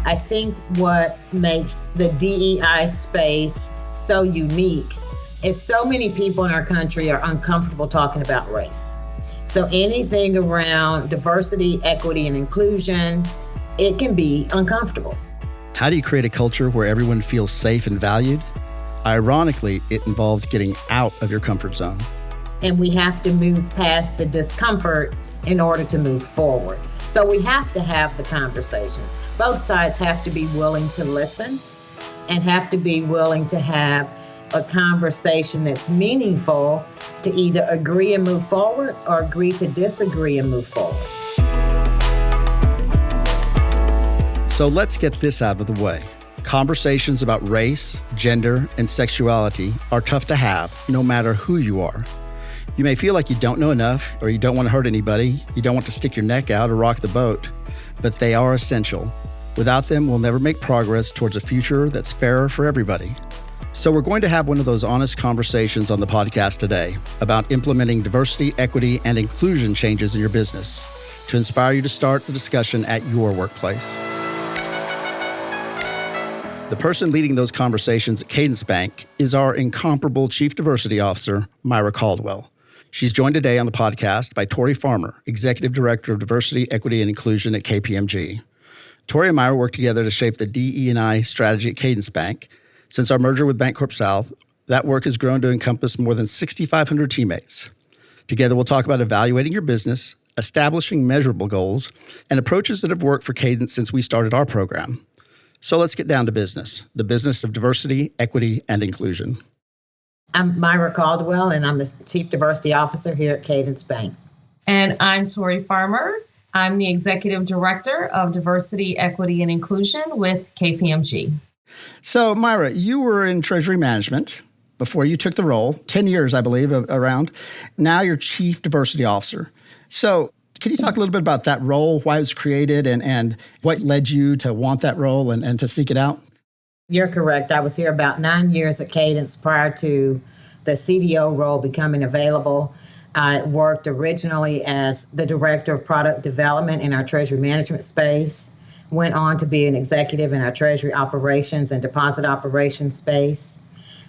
I think what makes the DEI space so unique is so many people in our country are uncomfortable talking about race. So anything around diversity, equity, and inclusion, it can be uncomfortable. How do you create a culture where everyone feels safe and valued? Ironically, it involves getting out of your comfort zone. And we have to move past the discomfort in order to move forward. So we have to have the conversations. Both sides have to be willing to listen and have to be willing to have a conversation that's meaningful to either agree and move forward or agree to disagree and move forward. So let's get this out of the way. Conversations about race, gender, and sexuality are tough to have, no matter who you are. You may feel like you don't know enough, or you don't want to hurt anybody, you don't want to stick your neck out or rock the boat, but they are essential. Without them, we'll never make progress towards a future that's fairer for everybody. So we're going to have one of those honest conversations on the podcast today about implementing diversity, equity, and inclusion changes in your business to inspire you to start the discussion at your workplace. The person leading those conversations at Cadence Bank is our incomparable Chief Diversity Officer, Myra Caldwell. She's joined today on the podcast by Tori Farmer, Executive Director of Diversity, Equity, and Inclusion at KPMG. Tori and Myra work together to shape the DE&I strategy at Cadence Bank. Since our merger with Bancorp South, that work has grown to encompass more than 6,500 teammates. Together, we'll talk about evaluating your business, establishing measurable goals, and approaches that have worked for Cadence since we started our program. So let's get down to business, the business of diversity, equity, and inclusion. I'm Myra Caldwell, and I'm the Chief Diversity Officer here at Cadence Bank. And I'm Tori Farmer. I'm the Executive Director of Diversity, Equity, and Inclusion with KPMG. So, Myra, you were in Treasury Management before you took the role, 10 years, I believe, around. Now you're Chief Diversity Officer. So, can you talk a little bit about that role, why it was created, and what led you to want that role and to seek it out? You're correct. I was here about 9 years at Cadence prior to the CDO role becoming available. I worked originally as the Director of Product Development in our Treasury Management space, went on to be an executive in our Treasury Operations and Deposit Operations space.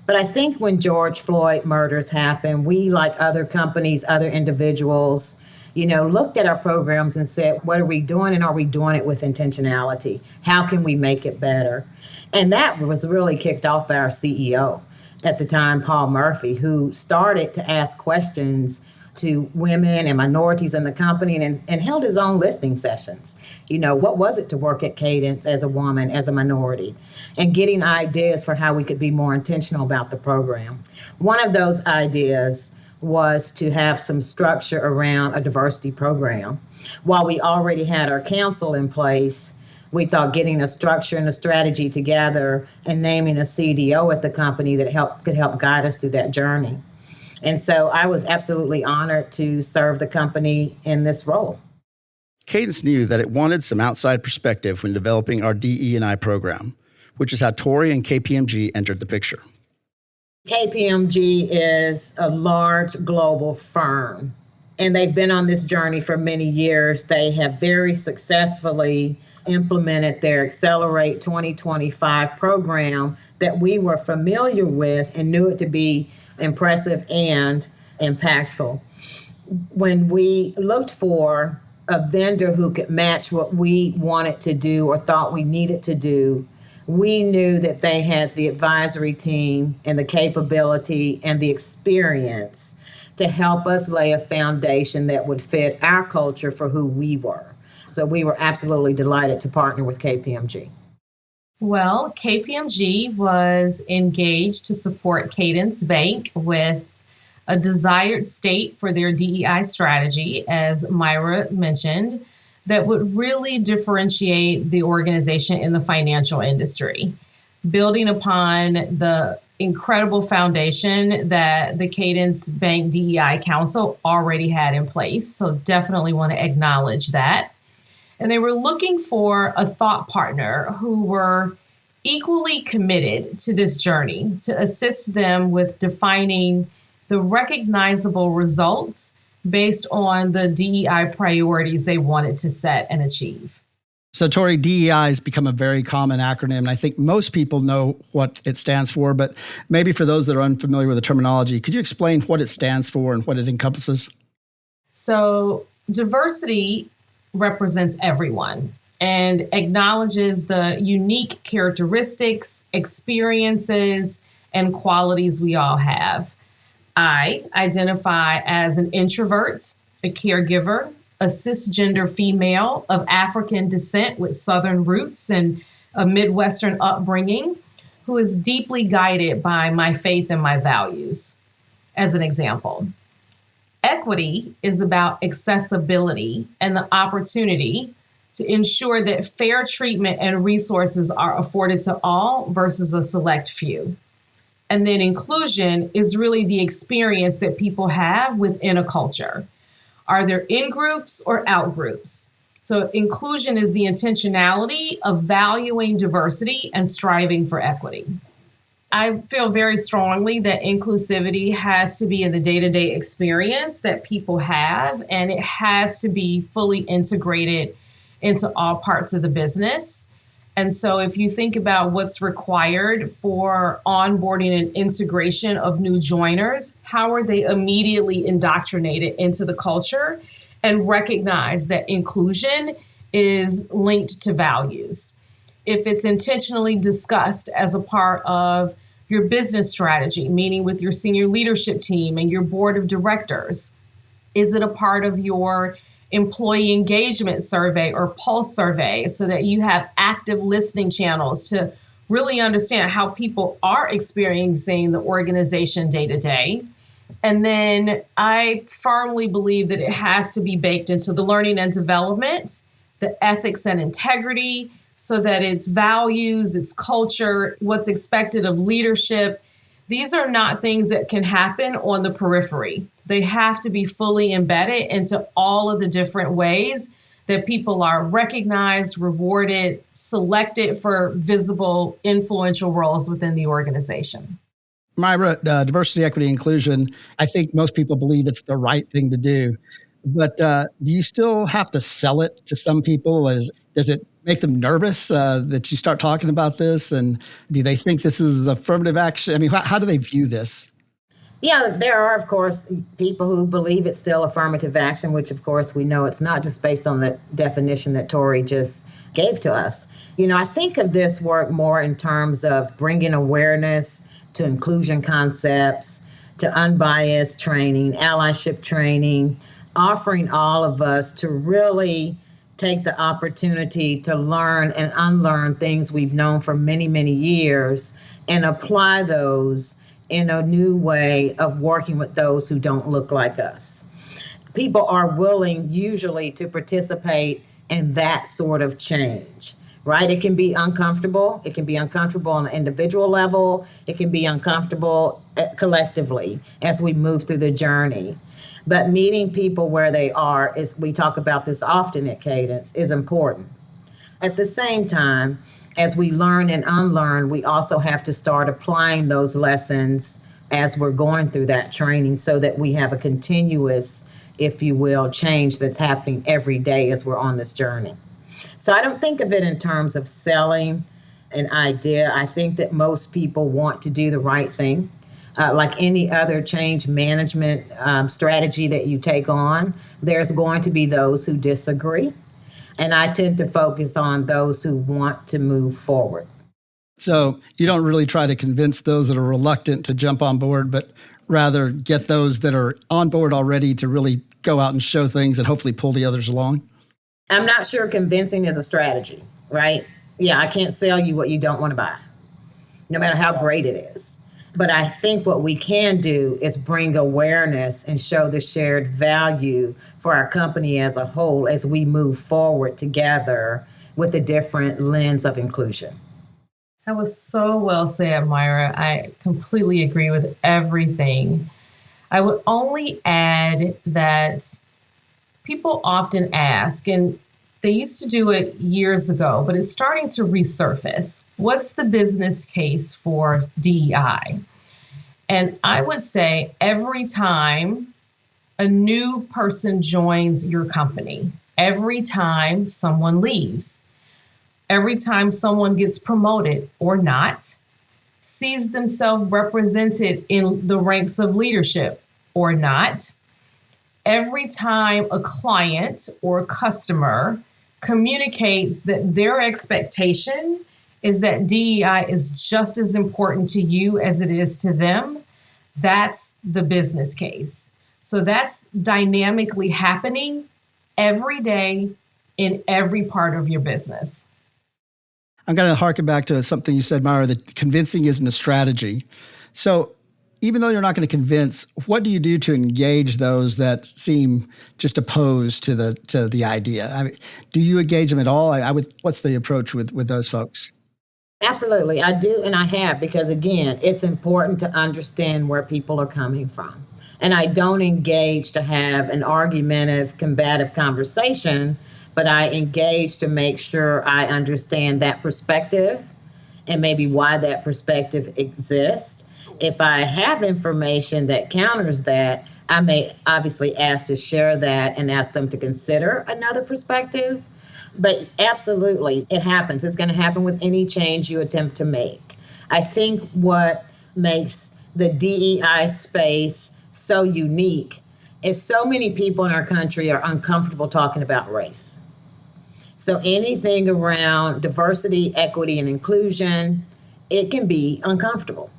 But I think when George Floyd murders happened, we, like other companies, other individuals, looked at our programs and said, what are we doing, and are we doing it with intentionality? How can we make it better? And that was really kicked off by our CEO at the time, Paul Murphy, who started to ask questions to women and minorities in the company and held his own listening sessions. What was it to work at Cadence as a woman, as a minority, and getting ideas for how we could be more intentional about the program. One of those ideas was to have some structure around a diversity program. While we already had our council in place, we thought getting a structure and a strategy together and naming a CDO at the company that could help guide us through that journey. And so I was absolutely honored to serve the company in this role. Cadence knew that it wanted some outside perspective when developing our DE&I program, which is how Tori and KPMG entered the picture. KPMG is a large global firm, and they've been on this journey for many years. They have very successfully implemented their Accelerate 2025 program that we were familiar with and knew it to be impressive and impactful. When we looked for a vendor who could match what we wanted to do or thought we needed to do, we knew that they had the advisory team and the capability and the experience to help us lay a foundation that would fit our culture for who we were. So we were absolutely delighted to partner with KPMG. Well, KPMG was engaged to support Cadence Bank with a desired state for their DEI strategy, as Myra mentioned, that would really differentiate the organization in the financial industry, building upon the incredible foundation that the Cadence Bank DEI Council already had in place. So definitely want to acknowledge that. And they were looking for a thought partner who were equally committed to this journey to assist them with defining the recognizable results based on the DEI priorities they wanted to set and achieve. So, Tori, DEI has become a very common acronym, and I think most people know what it stands for, but maybe for those that are unfamiliar with the terminology, could you explain what it stands for and what it encompasses? So, diversity represents everyone and acknowledges the unique characteristics, experiences, and qualities we all have. I identify as an introvert, a caregiver, a cisgender female of African descent with Southern roots and a Midwestern upbringing who is deeply guided by my faith and my values. As an example, equity is about accessibility and the opportunity to ensure that fair treatment and resources are afforded to all versus a select few. And then inclusion is really the experience that people have within a culture. Are there in groups or out groups? So inclusion is the intentionality of valuing diversity and striving for equity. I feel very strongly that inclusivity has to be in the day-to-day experience that people have, and it has to be fully integrated into all parts of the business. And so if you think about what's required for onboarding and integration of new joiners, how are they immediately indoctrinated into the culture and recognize that inclusion is linked to values? If it's intentionally discussed as a part of your business strategy, meaning with your senior leadership team and your board of directors, is it a part of your employee engagement survey or pulse survey so that you have active listening channels to really understand how people are experiencing the organization day to day? And then I firmly believe that it has to be baked into the learning and development, the ethics and integrity, so that its values, its culture, what's expected of leadership. These are not things that can happen on the periphery. They have to be fully embedded into all of the different ways that people are recognized, rewarded, selected for visible, influential roles within the organization. Myra, diversity, equity, inclusion, I think most people believe it's the right thing to do. But do you still have to sell it to some people? Does it make them nervous that you start talking about this? And do they think this is affirmative action? I mean, how do they view this? Yeah, there are, of course, people who believe it's still affirmative action, which, of course, we know it's not, just based on the definition that Tori just gave to us. I think of this work more in terms of bringing awareness to inclusion concepts, to unbiased training, allyship training, offering all of us to really take the opportunity to learn and unlearn things we've known for many, many years and apply those in a new way of working with those who don't look like us. People are willing usually to participate in that sort of change, right? It can be uncomfortable. It can be uncomfortable on an individual level. It can be uncomfortable collectively as we move through the journey. But meeting people where they are, we talk about this often at Cadence, is important. At the same time, as we learn and unlearn, we also have to start applying those lessons as we're going through that training so that we have a continuous, if you will, change that's happening every day as we're on this journey. So I don't think of it in terms of selling an idea. I think that most people want to do the right thing. Like any other change management strategy that you take on, there's going to be those who disagree. And I tend to focus on those who want to move forward. So you don't really try to convince those that are reluctant to jump on board, but rather get those that are on board already to really go out and show things and hopefully pull the others along? I'm not sure convincing is a strategy, right? Yeah, I can't sell you what you don't want to buy, no matter how great it is. But I think what we can do is bring awareness and show the shared value for our company as a whole as we move forward together with a different lens of inclusion. That was so well said, Myra. I completely agree with everything. I would only add that people often ask, and they used to do it years ago, but it's starting to resurface. What's the business case for DEI? And I would say every time a new person joins your company, every time someone leaves, every time someone gets promoted or not, sees themselves represented in the ranks of leadership or not, every time a client or customer communicates that their expectation is that DEI is just as important to you as it is to them, that's the business case. So that's dynamically happening every day in every part of your business. I'm going to harken back to something you said, Myra, that convincing isn't a strategy. So even though you're not going to convince, what do you do to engage those that seem just opposed to the idea? I mean, do you engage them at all? What's the approach with those folks? Absolutely, I do, and I have, because again, it's important to understand where people are coming from. And I don't engage to have an argumentative, combative conversation, but I engage to make sure I understand that perspective and maybe why that perspective exists. If I have information that counters that, I may obviously ask to share that and ask them to consider another perspective. But absolutely, it happens. It's going to happen with any change you attempt to make. I think what makes the DEI space so unique is so many people in our country are uncomfortable talking about race. So anything around diversity, equity, and inclusion, it can be uncomfortable.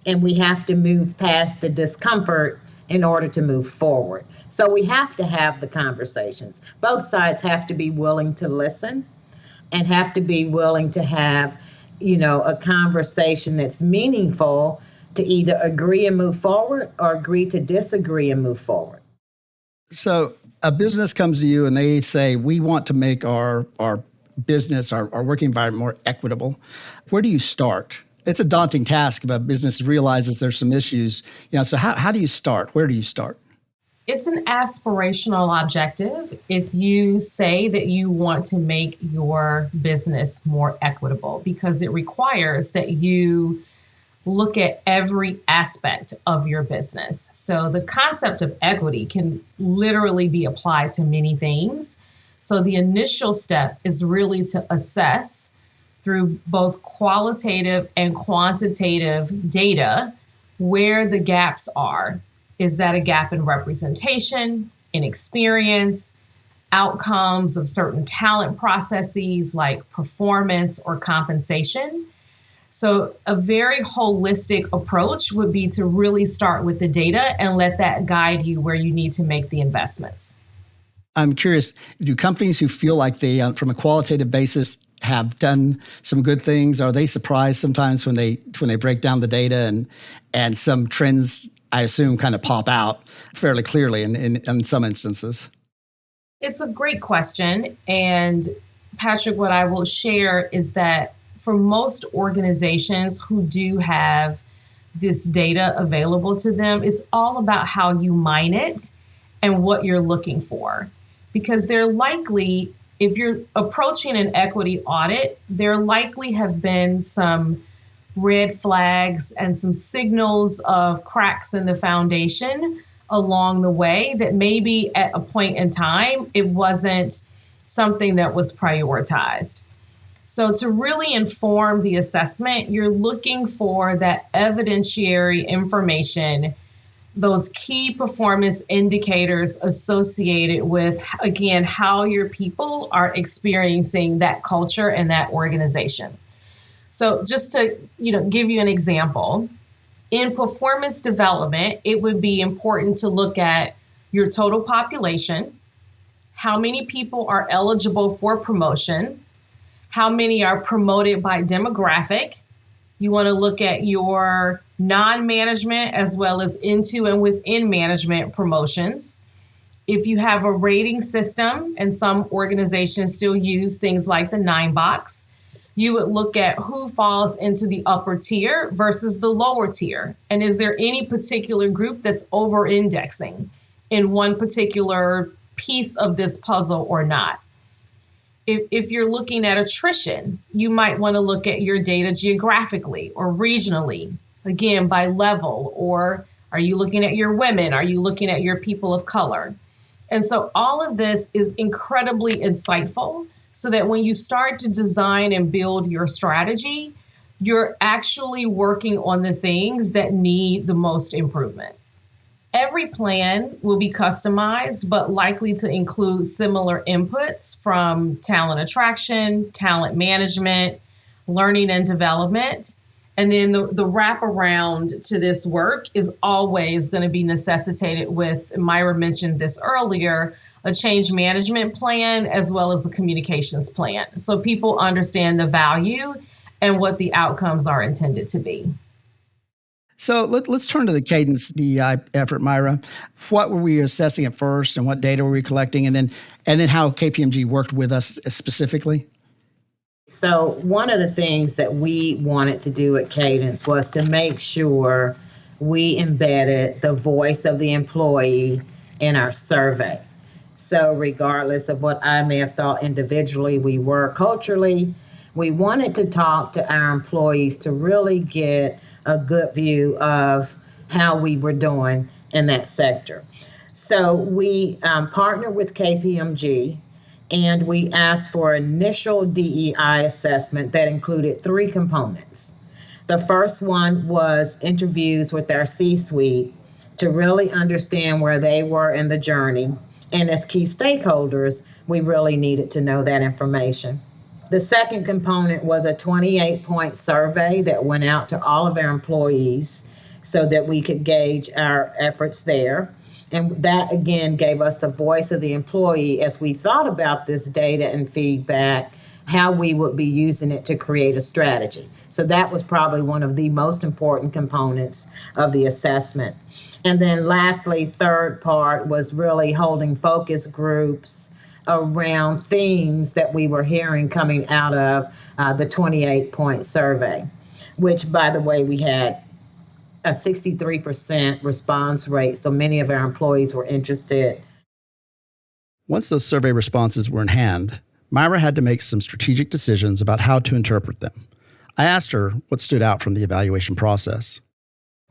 And we have to move past the discomfort in order to move forward. So we have to have the conversations. Both sides have to be willing to listen and have to be willing to have, a conversation that's meaningful to either agree and move forward or agree to disagree and move forward. So a business comes to you and they say, we want to make our business, our working environment more equitable. Where do you start? It's a daunting task if a business realizes there's some issues. So how do you start? Where do you start? It's an aspirational objective if you say that you want to make your business more equitable, because it requires that you look at every aspect of your business. So the concept of equity can literally be applied to many things. So the initial step is really to assess through both qualitative and quantitative data where the gaps are. Is that a gap in representation, in experience, outcomes of certain talent processes like performance or compensation? So a very holistic approach would be to really start with the data and let that guide you where you need to make the investments. I'm curious, do companies who feel like they, from a qualitative basis, have done some good things, are they surprised sometimes when they break down the data and some trends, I assume, kind of pop out fairly clearly in some instances? It's a great question. And Patrick, what I will share is that for most organizations who do have this data available to them, it's all about how you mine it and what you're looking for. Because they're likely, if you're approaching an equity audit, there likely have been some red flags and some signals of cracks in the foundation along the way that maybe at a point in time, it wasn't something that was prioritized. So to really inform the assessment, you're looking for that evidentiary information, those key performance indicators associated with, again, how your people are experiencing that culture and that organization. So just to give you an example, in performance development, it would be important to look at your total population, how many people are eligible for promotion, how many are promoted by demographic. You want to look at your non-management as well as into and within management promotions. If you have a rating system, and some organizations still use things like the 9-box, you would look at who falls into the upper tier versus the lower tier. And is there any particular group that's over-indexing in one particular piece of this puzzle or not? If you're looking at attrition, you might want to look at your data geographically or regionally, again, by level, or are you looking at your women? Are you looking at your people of color? And so all of this is incredibly insightful so that when you start to design and build your strategy, you're actually working on the things that need the most improvement. Every plan will be customized, but likely to include similar inputs from talent attraction, talent management, learning and development. And then the wraparound to this work is always going to be necessitated with, Myra mentioned this earlier, a change management plan as well as a communications plan. So people understand the value and what the outcomes are intended to be. So let's turn to the Cadence DEI effort, Myra. What were we assessing at first, and what data were we collecting, and then how KPMG worked with us specifically? So one of the things that we wanted to do at Cadence was to make sure we embedded the voice of the employee in our survey. So regardless of what I may have thought individually we were culturally, we wanted to talk to our employees to really get a good view of how we were doing in that sector. So we partnered with KPMG, and we asked for initial DEI assessment that included 3 components. The first one was interviews with our C-suite to really understand where they were in the journey. And as key stakeholders, we really needed to know that information. The second component was a 28-point survey that went out to all of our employees so that we could gauge our efforts there. And that, again, gave us the voice of the employee as we thought about this data and feedback, how we would be using it to create a strategy. So that was probably one of the most important components of the assessment. And then lastly, third part was really holding focus groups around themes that we were hearing coming out of the 28-point survey, which, by the way, we had a 63% response rate, so many of our employees were interested. Once those survey responses were in hand, Myra had to make some strategic decisions about how to interpret them. I asked her what stood out from the evaluation process.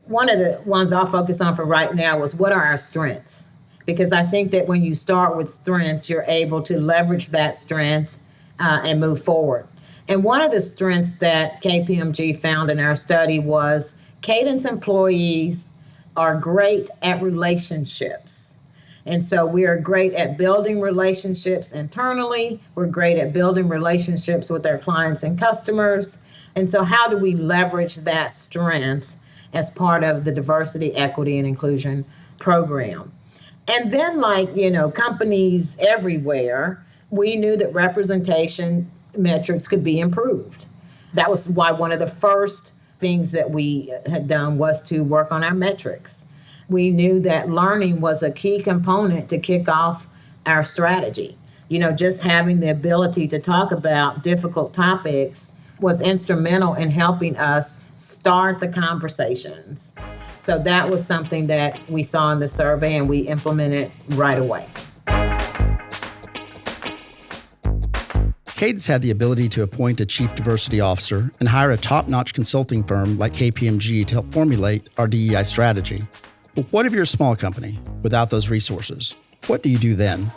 One of the ones I'll focus on for right now was, what are our strengths? Because I think that when you start with strengths, you're able to leverage that strength and move forward. And one of the strengths that KPMG found in our study was Cadence employees are great at relationships. And so we are great at building relationships internally. We're great at building relationships with our clients and customers. And so how do we leverage that strength as part of the diversity, equity, and inclusion program? And then, companies everywhere, we knew that representation metrics could be improved. That was why one of the first things that we had done was to work on our metrics. We knew that learning was a key component to kick off our strategy. Just having the ability to talk about difficult topics was instrumental in helping us start the conversations. So that was something that we saw in the survey and we implemented right away. Cadence had the ability to appoint a chief diversity officer and hire a top-notch consulting firm like KPMG to help formulate our DEI strategy. But what if you're a small company without those resources? What do you do then?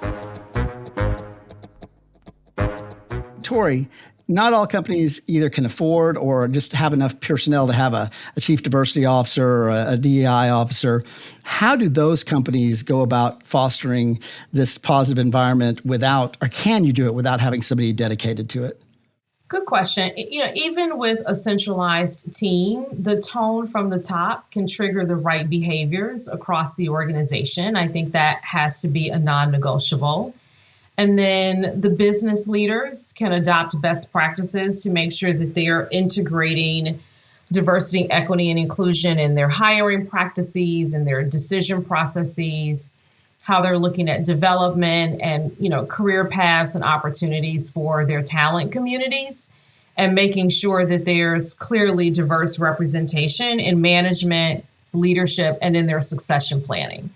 Tori, not all companies either can afford or just have enough personnel to have a chief diversity officer or a DEI officer. How do those companies go about fostering this positive environment or can you do it without having somebody dedicated to it? Good question. Even with a centralized team, the tone from the top can trigger the right behaviors across the organization. I think that has to be a non-negotiable. And then the business leaders can adopt best practices to make sure that they are integrating diversity, equity, and inclusion in their hiring practices and their decision processes, how they're looking at development and, career paths and opportunities for their talent communities, and making sure that there's clearly diverse representation in management, leadership, and in their succession planning.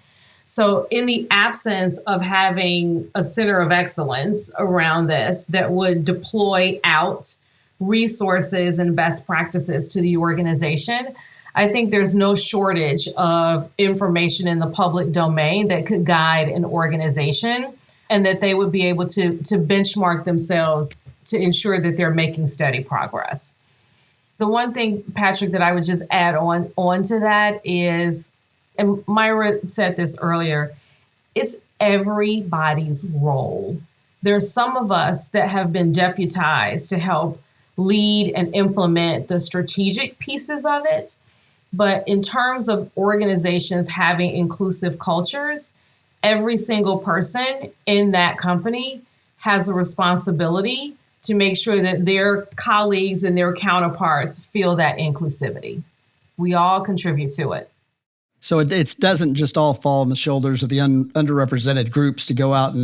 So in the absence of having a center of excellence around this that would deploy out resources and best practices to the organization, I think there's no shortage of information in the public domain that could guide an organization and that they would be able to benchmark themselves to ensure that they're making steady progress. The one thing, Patrick, that I would just add on to that is, and Myra said this earlier, it's everybody's role. There's some of us that have been deputized to help lead and implement the strategic pieces of it. But in terms of organizations having inclusive cultures, every single person in that company has a responsibility to make sure that their colleagues and their counterparts feel that inclusivity. We all contribute to it. So it doesn't just all fall on the shoulders of the underrepresented groups to go out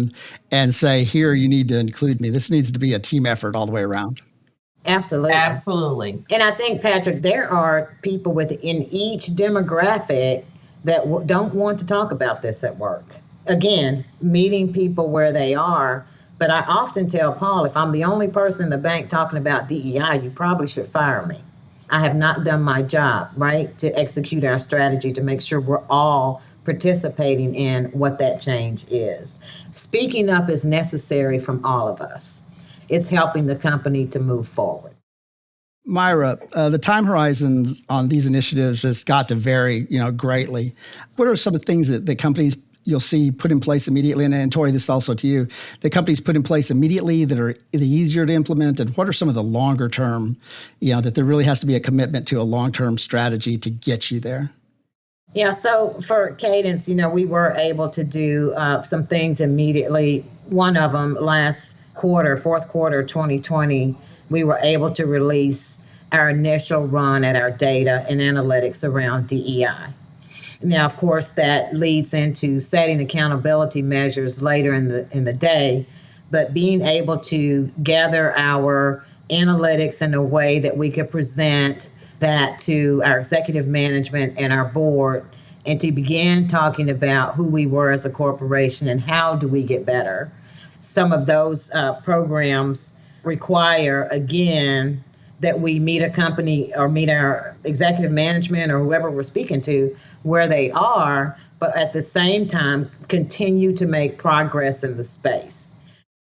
and say, here, you need to include me. This needs to be a team effort all the way around. Absolutely. Absolutely. And I think, Patrick, there are people within each demographic that don't want to talk about this at work. Again, meeting people where they are. But I often tell Paul, if I'm the only person in the bank talking about DEI, you probably should fire me. I have not done my job, right, to execute our strategy to make sure we're all participating in what that change is. Speaking up is necessary from all of us. It's helping the company to move forward. Myra, the time horizon on these initiatives has got to vary, greatly. What are some of the things that the companies you'll see put in place immediately? And Tori, this is also to you. The companies put in place immediately that are the easier to implement, and what are some of the longer term, that there really has to be a commitment to a long-term strategy to get you there? Yeah, so for Cadence, we were able to do some things immediately. One of them last quarter, fourth quarter 2020, we were able to release our initial run at our data and analytics around DEI. Now, of course, that leads into setting accountability measures later in the day, but being able to gather our analytics in a way that we could present that to our executive management and our board, and to begin talking about who we were as a corporation and how do we get better. Some of those programs require, again, that we meet a company or meet our executive management or whoever we're speaking to where they are, but at the same time, continue to make progress in the space.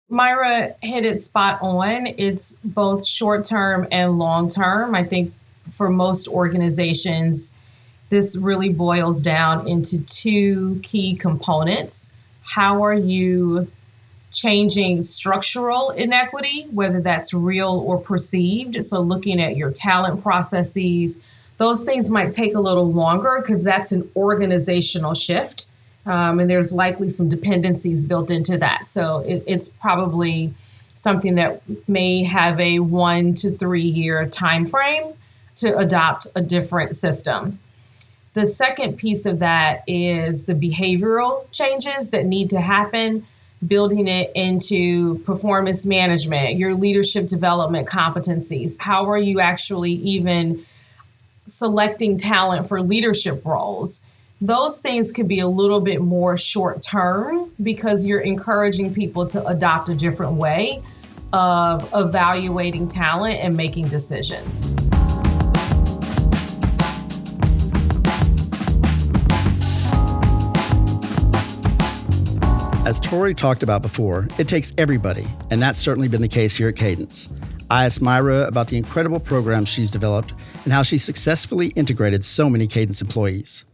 Myra hit it spot on. It's both short-term and long-term. I think for most organizations, this really boils down into two key components. How are you changing structural inequity, whether that's real or perceived? So looking at your talent processes, those things might take a little longer because that's an organizational shift. And there's likely some dependencies built into that. So it's probably something that may have a 1 to 3 year time frame to adopt a different system. The second piece of that is the behavioral changes that need to happen, building it into performance management, your leadership development competencies. How are you actually even selecting talent for leadership roles? Those things could be a little bit more short term because you're encouraging people to adopt a different way of evaluating talent and making decisions. As Tori talked about before, it takes everybody, and that's certainly been the case here at Cadence. I asked Myra about the incredible programs she's developed and how she successfully integrated so many Cadence employees.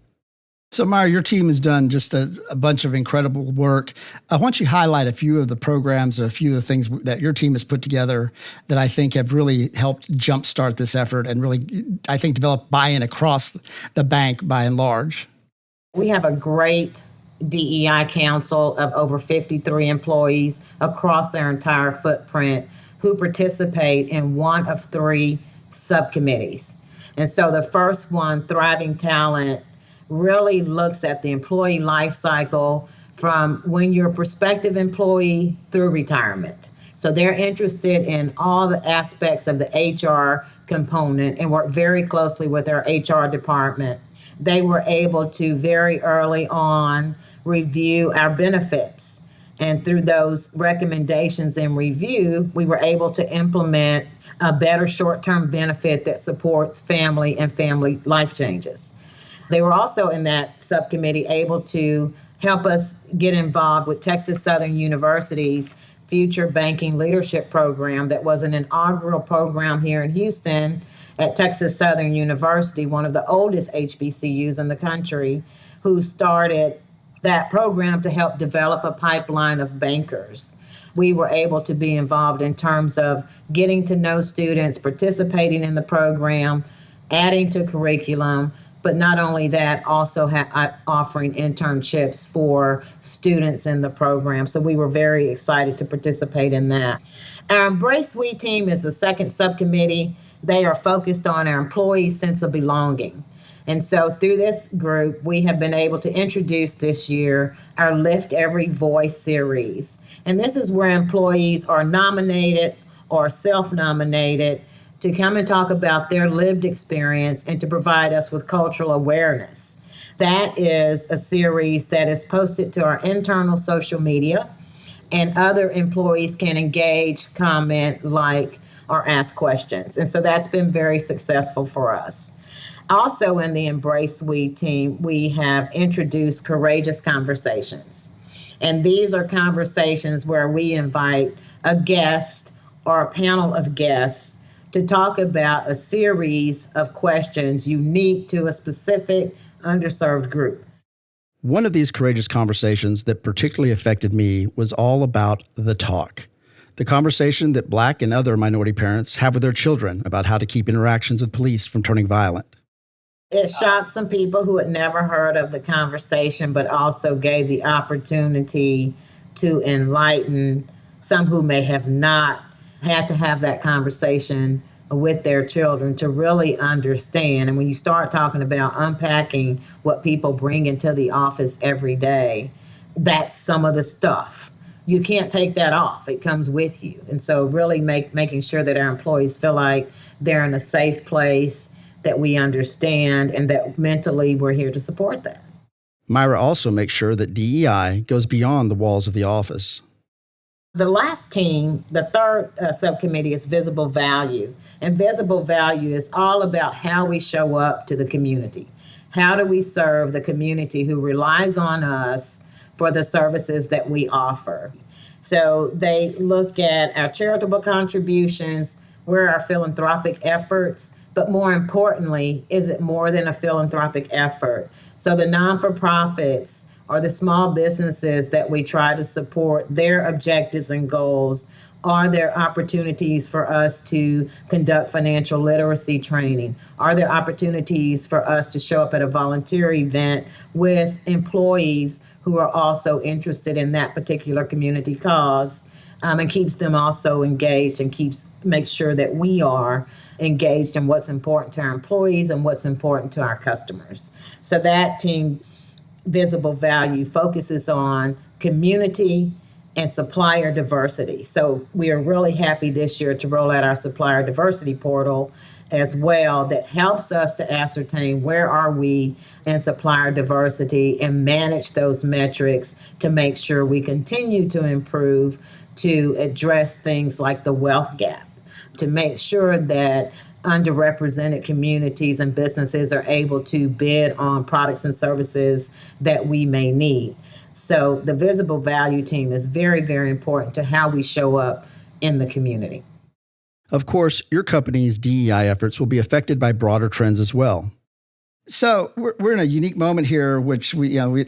So Myra, your team has done just a bunch of incredible work. I want you to highlight a few of the programs, a few of the things that your team has put together that I think have really helped jumpstart this effort and really, I think, develop buy-in across the bank by and large. We have a great DEI council of over 53 employees across our entire footprint who participate in one of 3 subcommittees. And so the first one, Thriving Talent, really looks at the employee life cycle from when you're a prospective employee through retirement. So they're interested in all the aspects of the HR component and work very closely with our HR department. They were able to very early on review our benefits. And through those recommendations and review, we were able to implement a better short-term benefit that supports family and family life changes. They were also in that subcommittee able to help us get involved with Texas Southern University's Future Banking Leadership Program that was an inaugural program here in Houston at Texas Southern University, one of the oldest HBCUs in the country, who started that program to help develop a pipeline of bankers. We were able to be involved in terms of getting to know students, participating in the program, adding to curriculum, but not only that, also offering internships for students in the program. So we were very excited to participate in that. Our Embrace We team is the second subcommittee. They are focused on our employees' sense of belonging. And so through this group, we have been able to introduce this year our Lift Every Voice series. And this is where employees are nominated or self-nominated to come and talk about their lived experience and to provide us with cultural awareness. That is a series that is posted to our internal social media, and other employees can engage, comment, like, or ask questions. And so that's been very successful for us. Also in the Embrace We team, we have introduced Courageous Conversations. And these are conversations where we invite a guest or a panel of guests to talk about a series of questions unique to a specific underserved group. One of these courageous conversations that particularly affected me was all about the talk. The conversation that Black and other minority parents have with their children about how to keep interactions with police from turning violent. It shocked some people who had never heard of the conversation, but also gave the opportunity to enlighten some who may have not had to have that conversation with their children to really understand. And when you start talking about unpacking what people bring into the office every day, that's some of the stuff. You can't take that off. It comes with you. And so really making sure that our employees feel like they're in a safe place, that we understand, and that mentally we're here to support that. Myra also makes sure that DEI goes beyond the walls of the office. The last team, the third subcommittee, is Visible Value. And Visible Value is all about how we show up to the community. How do we serve the community who relies on us for the services that we offer? So they look at our charitable contributions, where are our philanthropic efforts, but more importantly, is it more than a philanthropic effort? So the non-for-profits or the small businesses that we try to support, their objectives and goals, are there opportunities for us to conduct financial literacy training? Are there opportunities for us to show up at a volunteer event with employees who are also interested in that particular community cause? And keeps them also engaged and makes sure that we are engaged in what's important to our employees and what's important to our customers. So that team, Visible Value, focuses on community and supplier diversity. So we are really happy this year to roll out our supplier diversity portal as well, that helps us to ascertain where are we in supplier diversity and manage those metrics to make sure we continue to improve, to address things like the wealth gap, to make sure that underrepresented communities and businesses are able to bid on products and services that we may need. So the Visible Value team is very, very important to how we show up in the community. Of course, your company's DEI efforts will be affected by broader trends as well. So we're in a unique moment here, which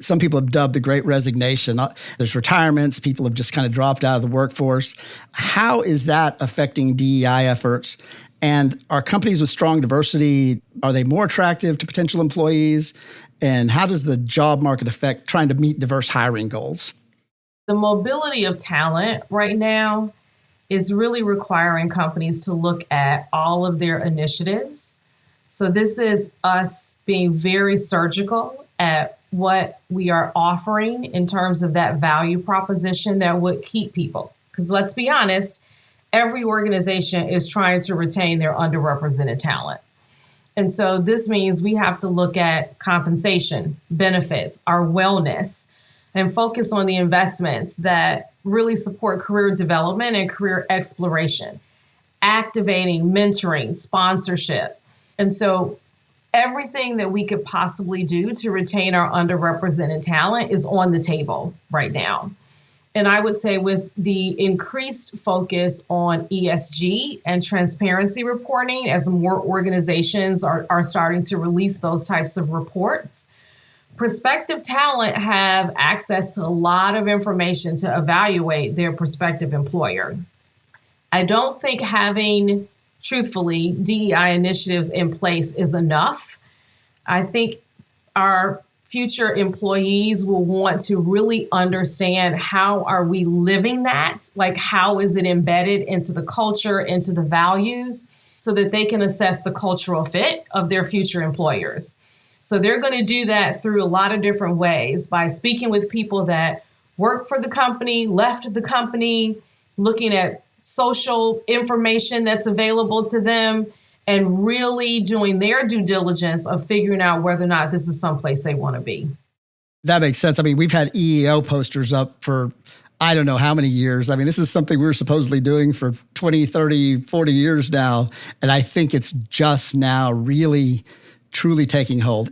some people have dubbed the Great Resignation. There's retirements. People have just kind of dropped out of the workforce. How is that affecting DEI efforts? And are companies with strong diversity, are they more attractive to potential employees? And how does the job market affect trying to meet diverse hiring goals? The mobility of talent right now is really requiring companies to look at all of their initiatives. So this is us being very surgical at what we are offering in terms of that value proposition that would keep people. Because let's be honest, every organization is trying to retain their underrepresented talent. And so this means we have to look at compensation, benefits, our wellness, and focus on the investments that really support career development and career exploration, activating, mentoring, sponsorship. And so everything that we could possibly do to retain our underrepresented talent is on the table right now. And I would say with the increased focus on ESG and transparency reporting, as more organizations are starting to release those types of reports, prospective talent have access to a lot of information to evaluate their prospective employer. I don't think having, truthfully, DEI initiatives in place is enough. I think our future employees will want to really understand how are we living that, like how is it embedded into the culture, into the values, so that they can assess the cultural fit of their future employers. So they're going to do that through a lot of different ways, by speaking with people that work for the company, left the company, looking at social information that's available to them, and really doing their due diligence of figuring out whether or not this is someplace they want to be. That makes sense. I mean, we've had EEO posters up for I don't know how many years. I mean, this is something we were supposedly doing for 20, 30, 40 years now. And I think it's just now really, truly taking hold.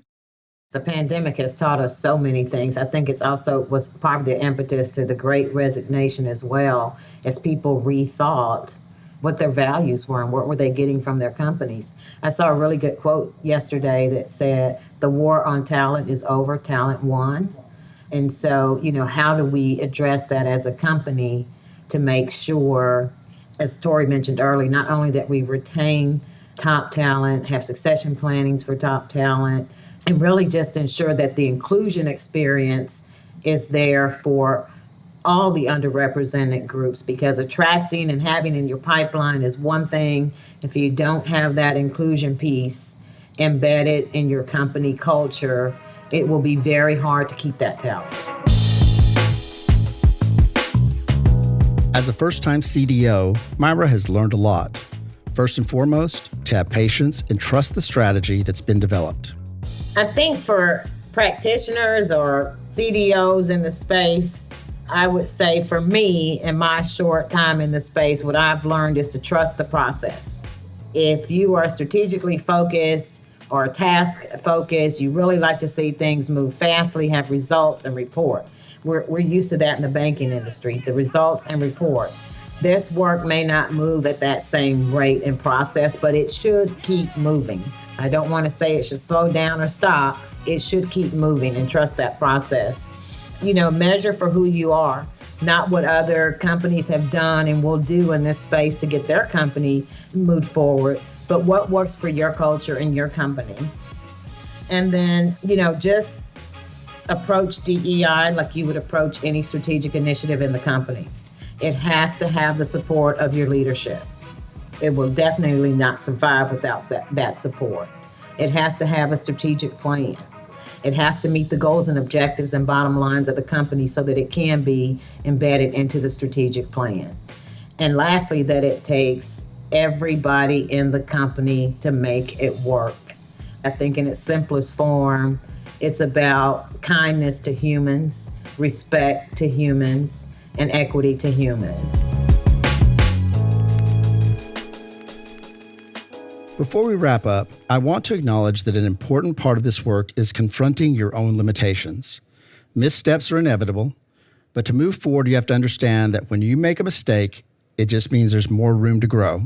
The pandemic has taught us so many things. I think it's also was part of the impetus to the Great Resignation as well, as people rethought what their values were and what were they getting from their companies. I saw a really good quote yesterday that said, the war on talent is over, talent won. And so, how do we address that as a company to make sure, as Tori mentioned earlier, not only that we retain top talent, have succession plannings for top talent, and really just ensure that the inclusion experience is there for all the underrepresented groups, because attracting and having in your pipeline is one thing. If you don't have that inclusion piece embedded in your company culture, it will be very hard to keep that talent. As a first-time CDO, Myra has learned a lot. First and foremost, to have patience and trust the strategy that's been developed. I think for practitioners or CDOs in the space, I would say for me, in my short time in the space, what I've learned is to trust the process. If you are strategically focused or task focused, you really like to see things move fastly, have results and report. We're used to that in the banking industry, the results and report. This work may not move at that same rate and process, but it should keep moving. I don't want to say it should slow down or stop. It should keep moving, and trust that process. Measure for who you are, not what other companies have done and will do in this space to get their company moved forward, but what works for your culture and your company. And then, just approach DEI like you would approach any strategic initiative in the company. It has to have the support of your leadership. It will definitely not survive without that support. It has to have a strategic plan. It has to meet the goals and objectives and bottom lines of the company so that it can be embedded into the strategic plan. And lastly, that it takes everybody in the company to make it work. I think in its simplest form, it's about kindness to humans, respect to humans, and equity to humans. Before we wrap up, I want to acknowledge that an important part of this work is confronting your own limitations. Missteps are inevitable, but to move forward, you have to understand that when you make a mistake, it just means there's more room to grow.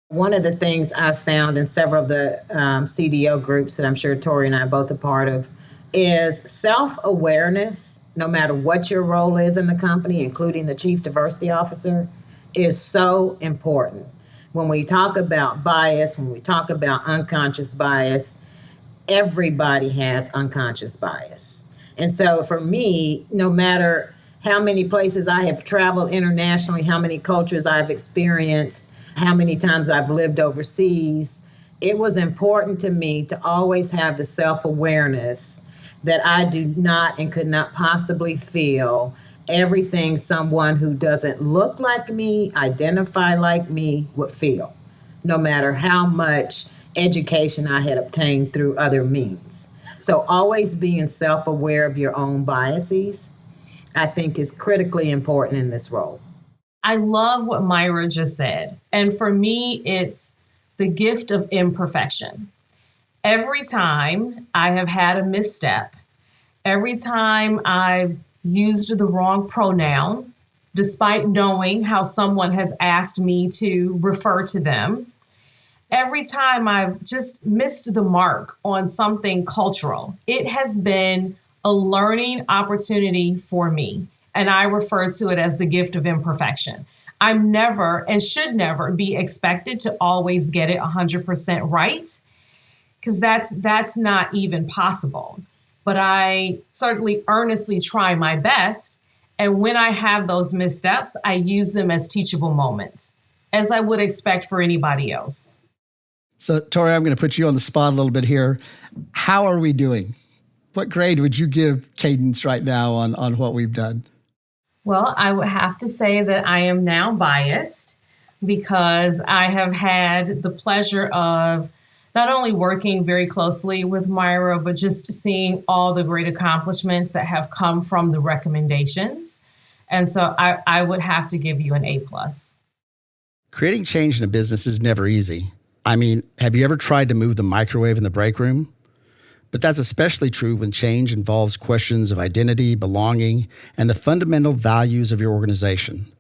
One of the things I've found in several of the CDO groups that I'm sure Tori and I are both a part of is self-awareness, no matter what your role is in the company, including the Chief Diversity Officer, is so important. When we talk about bias, when we talk about unconscious bias, everybody has unconscious bias. And so for me, no matter how many places I have traveled internationally, how many cultures I've experienced, how many times I've lived overseas, it was important to me to always have the self-awareness that I do not and could not possibly feel everything someone who doesn't look like me, identify like me, would feel, no matter how much education I had obtained through other means. So always being self-aware of your own biases, I think, is critically important in this role. I love what Myra just said. And for me, it's the gift of imperfection. every time I have had a misstep, every time I've used the wrong pronoun, despite knowing how someone has asked me to refer to them, every time I've just missed the mark on something cultural, it has been a learning opportunity for me. And I refer to it as the gift of imperfection. I'm never and should never be expected to always get it 100% right, because that's not even possible. But I certainly earnestly try my best. And when I have those missteps, I use them as teachable moments, as I would expect for anybody else. So, Tori, I'm going to put you on the spot a little bit here. How are we doing? What grade would you give Cadence right now on what we've done? Well, I would have to say that I am now biased because I have had the pleasure of not only working very closely with Myra, but just seeing all the great accomplishments that have come from the recommendations. And so I would have to give you an A+. Creating change in a business is never easy. I mean, have you ever tried to move the microwave in the break room? But that's especially true when change involves questions of identity, belonging, and the fundamental values of your organization.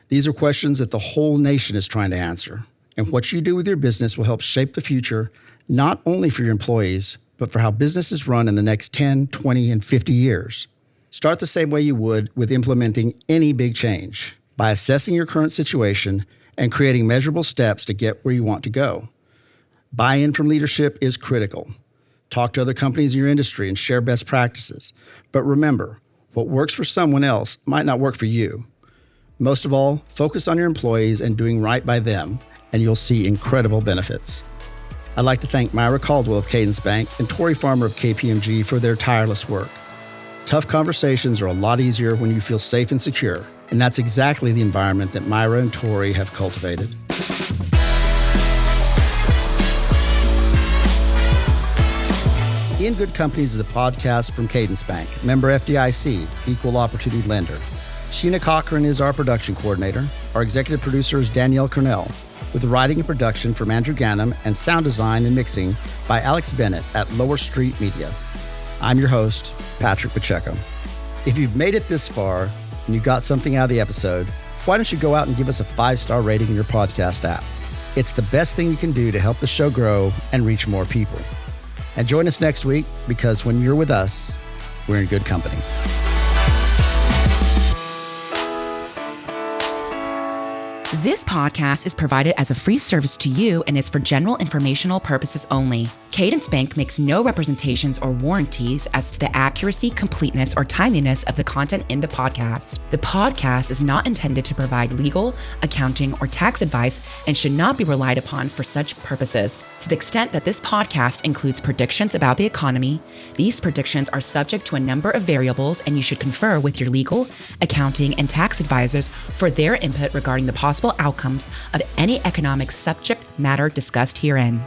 These are questions that the whole nation is trying to answer. And what you do with your business will help shape the future, not only for your employees, but for how business is run in the next 10, 20, and 50 years. Start the same way you would with implementing any big change, by assessing your current situation and creating measurable steps to get where you want to go. Buy-in from leadership is critical. Talk to other companies in your industry and share best practices. But remember, what works for someone else might not work for you. Most of all, focus on your employees and doing right by them, and you'll see incredible benefits. I'd like to thank Myra Caldwell of Cadence Bank and Tori Farmer of KPMG for their tireless work. Tough conversations are a lot easier when you feel safe and secure, and that's exactly the environment that Myra and Tori have cultivated. In Good Companies is a podcast from Cadence Bank, member FDIC, equal opportunity lender. Sheena Cochran is our production coordinator. Our executive producer is Danielle Cornell, with writing and production from Andrew Gannam and sound design and mixing by Alex Bennett at Lower Street Media. I'm your host, Patrick Pacheco. If you've made it this far and you got something out of the episode, why don't you go out and give us a 5-star rating in your podcast app? It's the best thing you can do to help the show grow and reach more people. And join us next week, because when you're with us, we're in good companies. This podcast is provided as a free service to you and is for general informational purposes only. Cadence Bank makes no representations or warranties as to the accuracy, completeness, or timeliness of the content in the podcast. The podcast is not intended to provide legal, accounting, or tax advice and should not be relied upon for such purposes. To the extent that this podcast includes predictions about the economy, these predictions are subject to a number of variables, and you should confer with your legal, accounting, and tax advisors for their input regarding the possible outcomes of any economic subject matter discussed herein.